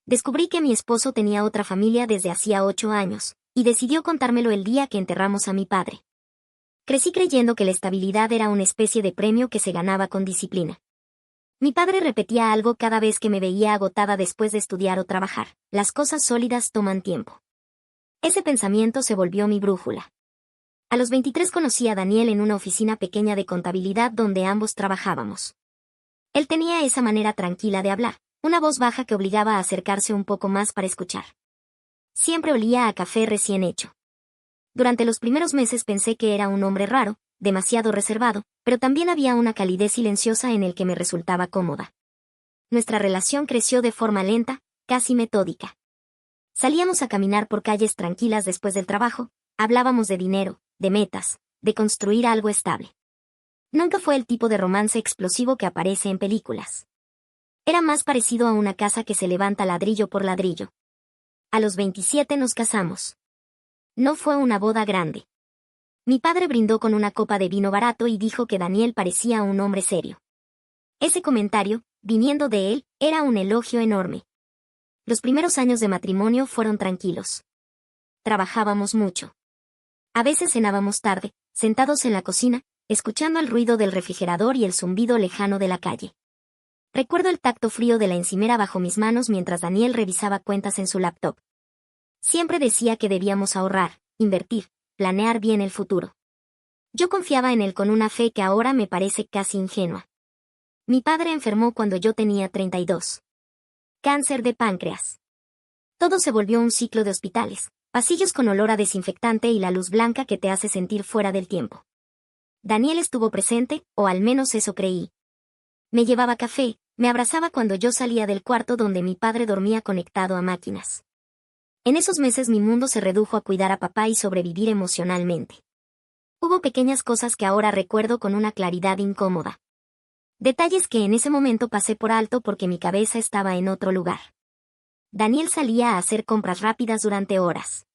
Descubrí que mi esposo tenía otra familia desde hacía 8 años, y decidió contármelo el día que enterramos a mi padre. Crecí creyendo que la estabilidad era una especie de premio que se ganaba con disciplina. Mi padre repetía algo cada vez que me veía agotada después de estudiar o trabajar: las cosas sólidas toman tiempo. Ese pensamiento se volvió mi brújula. A los 23 conocí a Daniel en una oficina pequeña de contabilidad donde ambos trabajábamos. Él tenía esa manera tranquila de hablar, una voz baja que obligaba a acercarse un poco más para escuchar. Siempre olía a café recién hecho. Durante los primeros meses pensé que era un hombre raro, demasiado reservado, pero también había una calidez silenciosa en el que me resultaba cómoda. Nuestra relación creció de forma lenta, casi metódica. Salíamos a caminar por calles tranquilas después del trabajo, hablábamos de dinero, de metas, de construir algo estable. Nunca fue el tipo de romance explosivo que aparece en películas. Era más parecido a una casa que se levanta ladrillo por ladrillo. A los 27 nos casamos. No fue una boda grande. Mi padre brindó con una copa de vino barato y dijo que Daniel parecía un hombre serio. Ese comentario, viniendo de él, era un elogio enorme. Los primeros años de matrimonio fueron tranquilos. Trabajábamos mucho. A veces cenábamos tarde, sentados en la cocina, escuchando el ruido del refrigerador y el zumbido lejano de la calle. Recuerdo el tacto frío de la encimera bajo mis manos mientras Daniel revisaba cuentas en su laptop. Siempre decía que debíamos ahorrar, invertir, planear bien el futuro. Yo confiaba en él con una fe que ahora me parece casi ingenua. Mi padre enfermó cuando yo tenía 32. Cáncer de páncreas. Todo se volvió un ciclo de hospitales, pasillos con olor a desinfectante y la luz blanca que te hace sentir fuera del tiempo. Daniel estuvo presente, o al menos eso creí. Me llevaba café, me abrazaba cuando yo salía del cuarto donde mi padre dormía conectado a máquinas. En esos meses mi mundo se redujo a cuidar a papá y sobrevivir emocionalmente. Hubo pequeñas cosas que ahora recuerdo con una claridad incómoda. Detalles que en ese momento pasé por alto porque mi cabeza estaba en otro lugar. Daniel salía a hacer compras rápidas durante horas.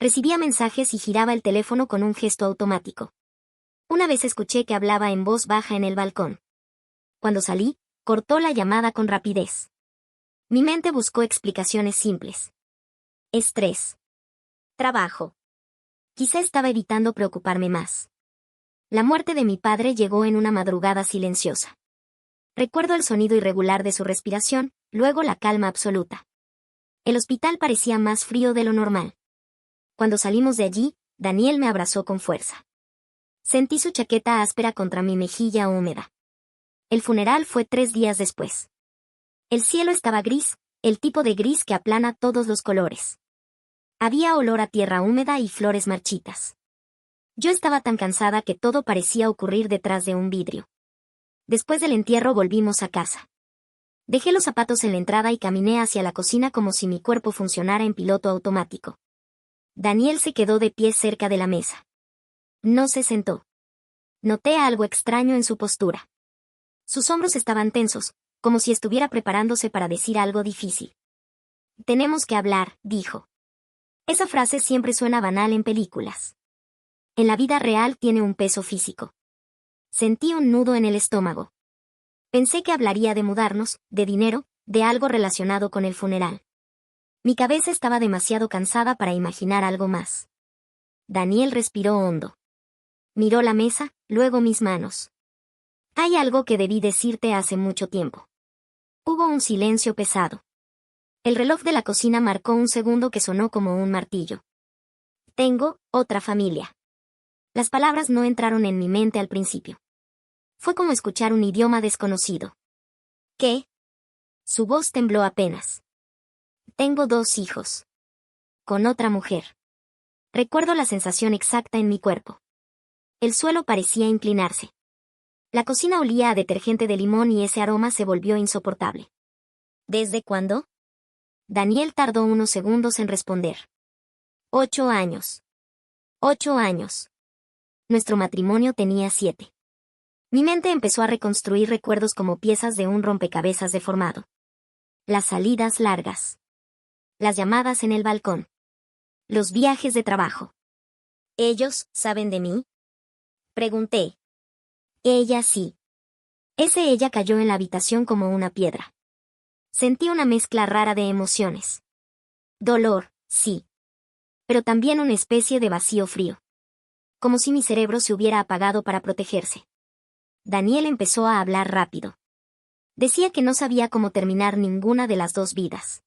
Recibía mensajes y giraba el teléfono con un gesto automático. Una vez escuché que hablaba en voz baja en el balcón. Cuando salí, cortó la llamada con rapidez. Mi mente buscó explicaciones simples. Estrés. Trabajo. Quizá estaba evitando preocuparme más. La muerte de mi padre llegó en una madrugada silenciosa. Recuerdo el sonido irregular de su respiración, luego la calma absoluta. El hospital parecía más frío de lo normal. Cuando salimos de allí, Daniel me abrazó con fuerza. Sentí su chaqueta áspera contra mi mejilla húmeda. El funeral fue 3 días después. El cielo estaba gris, el tipo de gris que aplana todos los colores. Había olor a tierra húmeda y flores marchitas. Yo estaba tan cansada que todo parecía ocurrir detrás de un vidrio. Después del entierro volvimos a casa. Dejé los zapatos en la entrada y caminé hacia la cocina como si mi cuerpo funcionara en piloto automático. Daniel se quedó de pie cerca de la mesa. No se sentó. Noté algo extraño en su postura. Sus hombros estaban tensos, como si estuviera preparándose para decir algo difícil. Tenemos que hablar, dijo. Esa frase siempre suena banal en películas. En la vida real tiene un peso físico. Sentí un nudo en el estómago. Pensé que hablaría de mudarnos, de dinero, de algo relacionado con el funeral. Mi cabeza estaba demasiado cansada para imaginar algo más. Daniel respiró hondo. Miró la mesa, luego mis manos. Hay algo que debí decirte hace mucho tiempo. Hubo un silencio pesado. El reloj de la cocina marcó un segundo que sonó como un martillo. Tengo otra familia. Las palabras no entraron en mi mente al principio. Fue como escuchar un idioma desconocido. ¿Qué? Su voz tembló apenas. Tengo 2 hijos. Con otra mujer. Recuerdo la sensación exacta en mi cuerpo. El suelo parecía inclinarse. La cocina olía a detergente de limón y ese aroma se volvió insoportable. ¿Desde cuándo? Daniel tardó unos segundos en responder. 8 años. 8 años. Nuestro matrimonio tenía 7. Mi mente empezó a reconstruir recuerdos como piezas de un rompecabezas deformado. Las salidas largas. Las llamadas en el balcón. Los viajes de trabajo. ¿Ellos saben de mí? Pregunté. Ella sí. Ella cayó en la habitación como una piedra. Sentí una mezcla rara de emociones. Dolor, sí. Pero también una especie de vacío frío. Como si mi cerebro se hubiera apagado para protegerse. Daniel empezó a hablar rápido. Decía que no sabía cómo terminar ninguna de las dos vidas.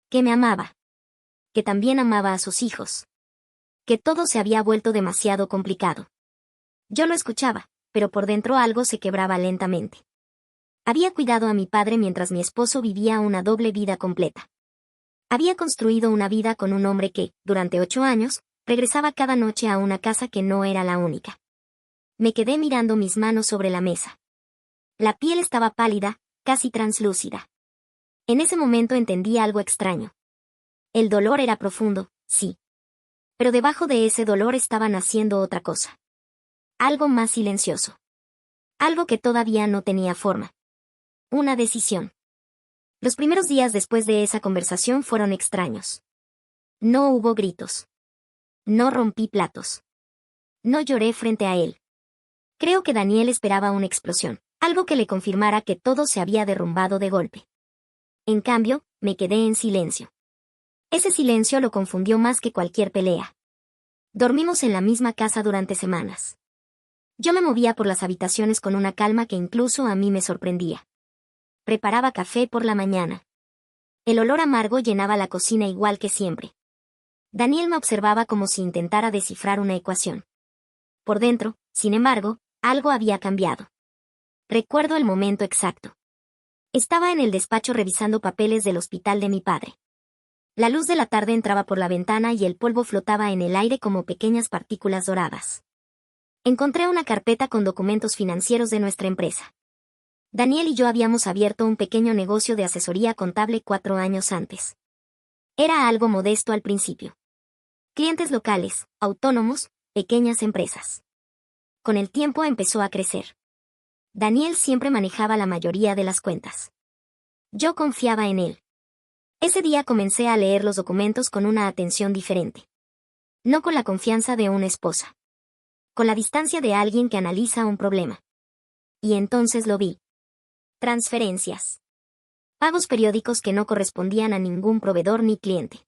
Que me amaba. Que también amaba a sus hijos. Que todo se había vuelto demasiado complicado. Yo lo escuchaba, pero por dentro algo se quebraba lentamente. Había cuidado a mi padre mientras mi esposo vivía una doble vida completa. Había construido una vida con un hombre que, durante 8 años, regresaba cada noche a una casa que no era la única. Me quedé mirando mis manos sobre la mesa. La piel estaba pálida, casi translúcida. En ese momento entendí algo extraño. El dolor era profundo, sí. Pero debajo de ese dolor estaba naciendo otra cosa. Algo más silencioso. Algo que todavía no tenía forma. Una decisión. Los primeros días después de esa conversación fueron extraños. No hubo gritos. No rompí platos. No lloré frente a él. Creo que Daniel esperaba una explosión, algo que le confirmara que todo se había derrumbado de golpe. En cambio, me quedé en silencio. Ese silencio lo confundió más que cualquier pelea. Dormimos en la misma casa durante semanas. Yo me movía por las habitaciones con una calma que incluso a mí me sorprendía. Preparaba café por la mañana. El olor amargo llenaba la cocina igual que siempre. Daniel me observaba como si intentara descifrar una ecuación. Por dentro, sin embargo, algo había cambiado. Recuerdo el momento exacto. Estaba en el despacho revisando papeles del hospital de mi padre. La luz de la tarde entraba por la ventana y el polvo flotaba en el aire como pequeñas partículas doradas. Encontré una carpeta con documentos financieros de nuestra empresa. Daniel y yo habíamos abierto un pequeño negocio de asesoría contable 4 años antes. Era algo modesto al principio. Clientes locales, autónomos, pequeñas empresas. Con el tiempo empezó a crecer. Daniel siempre manejaba la mayoría de las cuentas. Yo confiaba en él. Ese día comencé a leer los documentos con una atención diferente. No con la confianza de una esposa. Con la distancia de alguien que analiza un problema. Y entonces lo vi. Transferencias. Pagos periódicos que no correspondían a ningún proveedor ni cliente.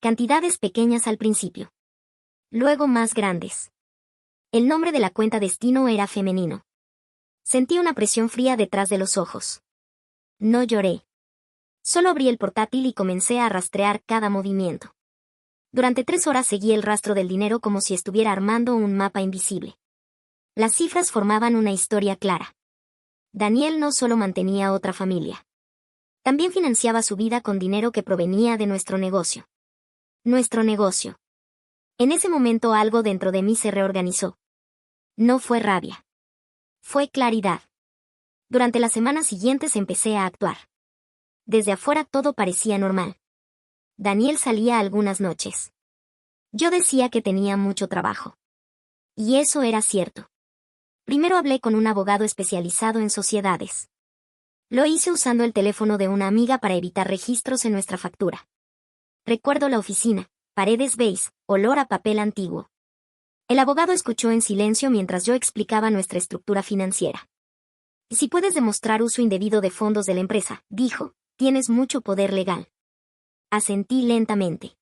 Cantidades pequeñas al principio. Luego más grandes. El nombre de la cuenta destino era femenino. Sentí una presión fría detrás de los ojos. No lloré. Solo abrí el portátil y comencé a rastrear cada movimiento. Durante 3 horas seguí el rastro del dinero como si estuviera armando un mapa invisible. Las cifras formaban una historia clara. Daniel no solo mantenía otra familia. También financiaba su vida con dinero que provenía de nuestro negocio. Nuestro negocio. En ese momento algo dentro de mí se reorganizó. No fue rabia. Fue claridad. Durante las semanas siguientes empecé a actuar. Desde afuera todo parecía normal. Daniel salía algunas noches. Yo decía que tenía mucho trabajo. Y eso era cierto. Primero hablé con un abogado especializado en sociedades. Lo hice usando el teléfono de una amiga para evitar registros en nuestra factura. Recuerdo la oficina, paredes beige, olor a papel antiguo. El abogado escuchó en silencio mientras yo explicaba nuestra estructura financiera. Si puedes demostrar uso indebido de fondos de la empresa, dijo, tienes mucho poder legal. Asentí lentamente.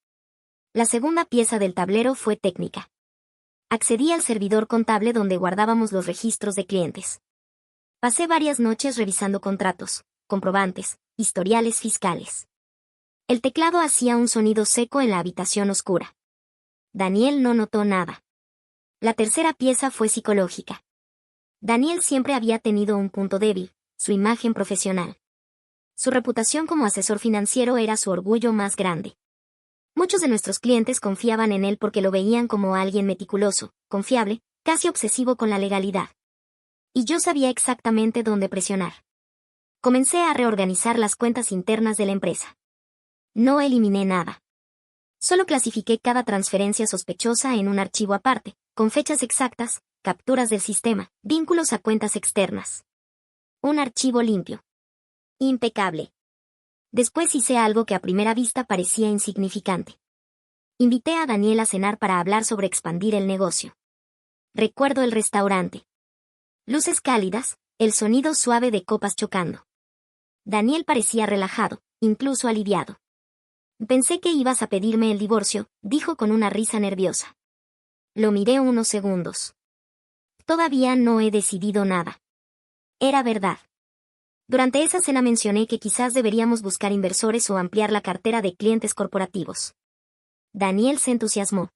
La segunda pieza del tablero fue técnica. Accedí al servidor contable donde guardábamos los registros de clientes. Pasé varias noches revisando contratos, comprobantes, historiales fiscales. El teclado hacía un sonido seco en la habitación oscura. Daniel no notó nada. La tercera pieza fue psicológica. Daniel siempre había tenido un punto débil, su imagen profesional. Su reputación como asesor financiero era su orgullo más grande. Muchos de nuestros clientes confiaban en él porque lo veían como alguien meticuloso, confiable, casi obsesivo con la legalidad. Y yo sabía exactamente dónde presionar. Comencé a reorganizar las cuentas internas de la empresa. No eliminé nada. Solo clasifiqué cada transferencia sospechosa en un archivo aparte, con fechas exactas, capturas del sistema, vínculos a cuentas externas. Un archivo limpio. Impecable. Después hice algo que a primera vista parecía insignificante. Invité a Daniel a cenar para hablar sobre expandir el negocio. Recuerdo el restaurante. Luces cálidas, el sonido suave de copas chocando. Daniel parecía relajado, incluso aliviado. Pensé que ibas a pedirme el divorcio, dijo con una risa nerviosa. Lo miré unos segundos. Todavía no he decidido nada. Era verdad. Durante esa cena mencioné que quizás deberíamos buscar inversores o ampliar la cartera de clientes corporativos. Daniel se entusiasmó.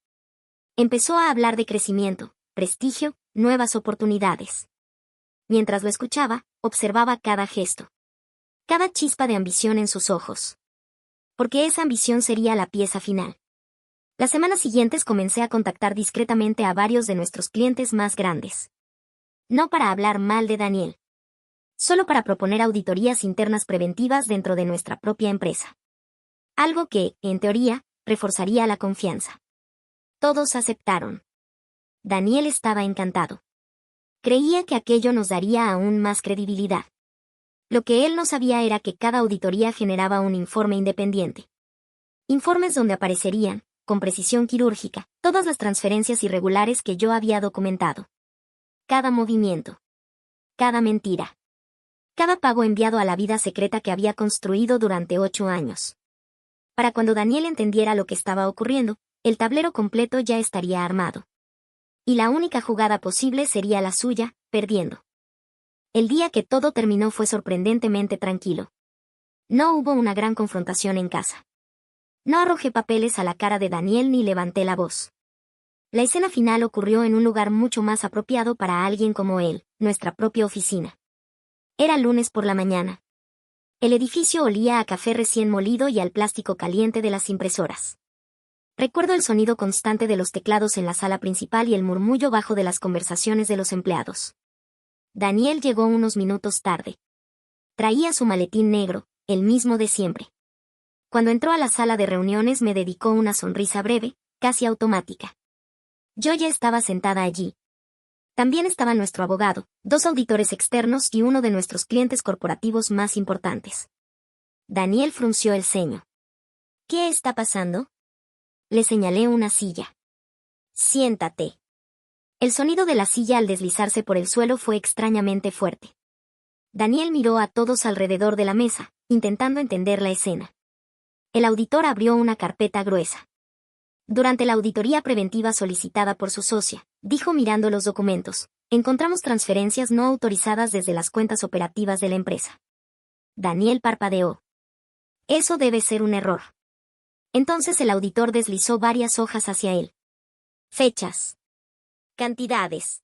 Empezó a hablar de crecimiento, prestigio, nuevas oportunidades. Mientras lo escuchaba, observaba cada gesto. Cada chispa de ambición en sus ojos. Porque esa ambición sería la pieza final. Las semanas siguientes comencé a contactar discretamente a varios de nuestros clientes más grandes. No para hablar mal de Daniel. Solo para proponer auditorías internas preventivas dentro de nuestra propia empresa. Algo que, en teoría, reforzaría la confianza. Todos aceptaron. Daniel estaba encantado. Creía que aquello nos daría aún más credibilidad. Lo que él no sabía era que cada auditoría generaba un informe independiente. Informes donde aparecerían, con precisión quirúrgica, todas las transferencias irregulares que yo había documentado. Cada movimiento. Cada mentira. Cada pago enviado a la vida secreta que había construido durante 8 años. Para cuando Daniel entendiera lo que estaba ocurriendo, el tablero completo ya estaría armado. Y la única jugada posible sería la suya, perdiendo. El día que todo terminó fue sorprendentemente tranquilo. No hubo una gran confrontación en casa. No arrojé papeles a la cara de Daniel ni levanté la voz. La escena final ocurrió en un lugar mucho más apropiado para alguien como él, nuestra propia oficina. Era lunes por la mañana. El edificio olía a café recién molido y al plástico caliente de las impresoras. Recuerdo el sonido constante de los teclados en la sala principal y el murmullo bajo de las conversaciones de los empleados. Daniel llegó unos minutos tarde. Traía su maletín negro, el mismo de siempre. Cuando entró a la sala de reuniones me dedicó una sonrisa breve, casi automática. Yo ya estaba sentada allí. También estaba nuestro abogado, 2 auditores externos y uno de nuestros clientes corporativos más importantes. Daniel frunció el ceño. ¿Qué está pasando? Le señalé una silla. Siéntate. El sonido de la silla al deslizarse por el suelo fue extrañamente fuerte. Daniel miró a todos alrededor de la mesa, intentando entender la escena. El auditor abrió una carpeta gruesa. Durante la auditoría preventiva solicitada por su socia, dijo mirando los documentos, encontramos transferencias no autorizadas desde las cuentas operativas de la empresa. Daniel parpadeó. Eso debe ser un error. Entonces el auditor deslizó varias hojas hacia él. Fechas. Cantidades.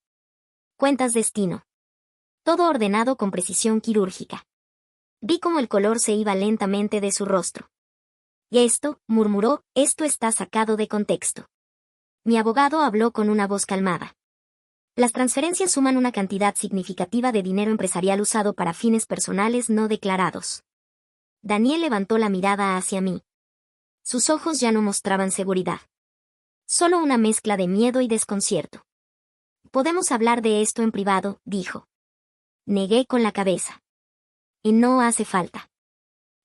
Cuentas destino. Todo ordenado con precisión quirúrgica. Vi cómo el color se iba lentamente de su rostro. Y esto, murmuró, esto está sacado de contexto. Mi abogado habló con una voz calmada. Las transferencias suman una cantidad significativa de dinero empresarial usado para fines personales no declarados. Daniel levantó la mirada hacia mí. Sus ojos ya no mostraban seguridad. Solo una mezcla de miedo y desconcierto. Podemos hablar de esto en privado, dijo. Negué con la cabeza. Y no hace falta.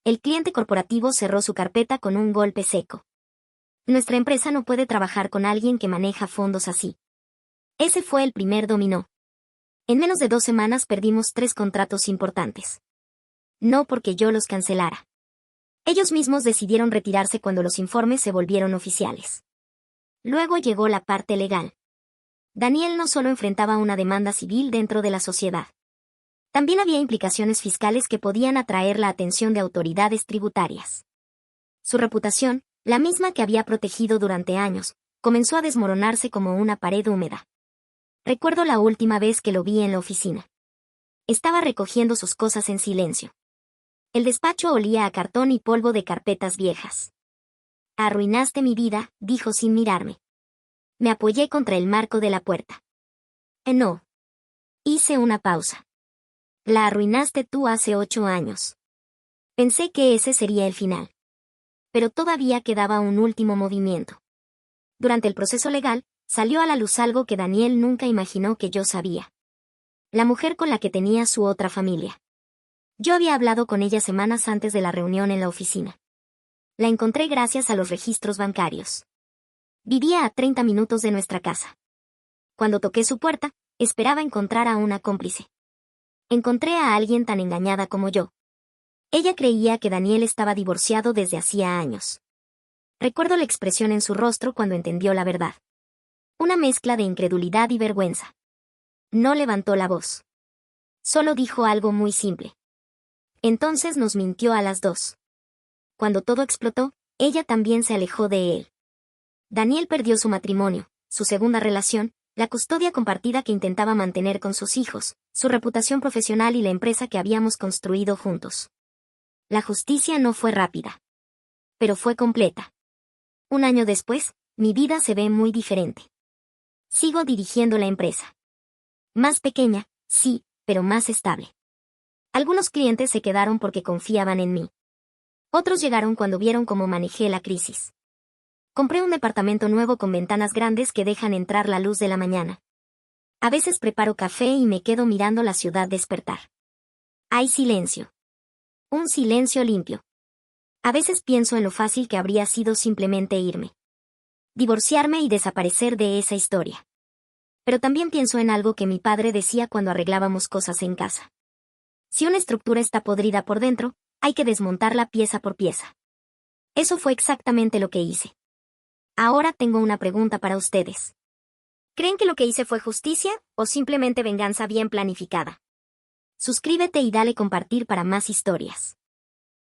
El cliente corporativo cerró su carpeta con un golpe seco. Nuestra empresa no puede trabajar con alguien que maneja fondos así. Ese fue el primer dominó. En menos de 2 semanas perdimos 3 contratos importantes. No porque yo los cancelara. Ellos mismos decidieron retirarse cuando los informes se volvieron oficiales. Luego llegó la parte legal. Daniel no solo enfrentaba una demanda civil dentro de la sociedad. También había implicaciones fiscales que podían atraer la atención de autoridades tributarias. Su reputación, la misma que había protegido durante años, comenzó a desmoronarse como una pared húmeda. Recuerdo la última vez que lo vi en la oficina. Estaba recogiendo sus cosas en silencio. El despacho olía a cartón y polvo de carpetas viejas. Arruinaste mi vida, dijo sin mirarme. Me apoyé contra el marco de la puerta. No. Hice una pausa. La arruinaste tú hace 8 años. Pensé que ese sería el final. Pero todavía quedaba un último movimiento. Durante el proceso legal, salió a la luz algo que Daniel nunca imaginó que yo sabía. La mujer con la que tenía su otra familia. Yo había hablado con ella semanas antes de la reunión en la oficina. La encontré gracias a los registros bancarios. Vivía a 30 minutos de nuestra casa. Cuando toqué su puerta, esperaba encontrar a una cómplice. Encontré a alguien tan engañada como yo. Ella creía que Daniel estaba divorciado desde hacía años. Recuerdo la expresión en su rostro cuando entendió la verdad. Una mezcla de incredulidad y vergüenza. No levantó la voz. Solo dijo algo muy simple. Entonces nos mintió a las dos. Cuando todo explotó, ella también se alejó de él. Daniel perdió su matrimonio, su segunda relación, la custodia compartida que intentaba mantener con sus hijos, su reputación profesional y la empresa que habíamos construido juntos. La justicia no fue rápida. Pero fue completa. Un año después, mi vida se ve muy diferente. Sigo dirigiendo la empresa. Más pequeña, sí, pero más estable. Algunos clientes se quedaron porque confiaban en mí. Otros llegaron cuando vieron cómo manejé la crisis. Compré un departamento nuevo con ventanas grandes que dejan entrar la luz de la mañana. A veces preparo café y me quedo mirando la ciudad despertar. Hay silencio. Un silencio limpio. A veces pienso en lo fácil que habría sido simplemente irme. Divorciarme y desaparecer de esa historia. Pero también pienso en algo que mi padre decía cuando arreglábamos cosas en casa. Si una estructura está podrida por dentro, hay que desmontarla pieza por pieza. Eso fue exactamente lo que hice. Ahora tengo una pregunta para ustedes. ¿Creen que lo que hice fue justicia o simplemente venganza bien planificada? Suscríbete y dale compartir para más historias.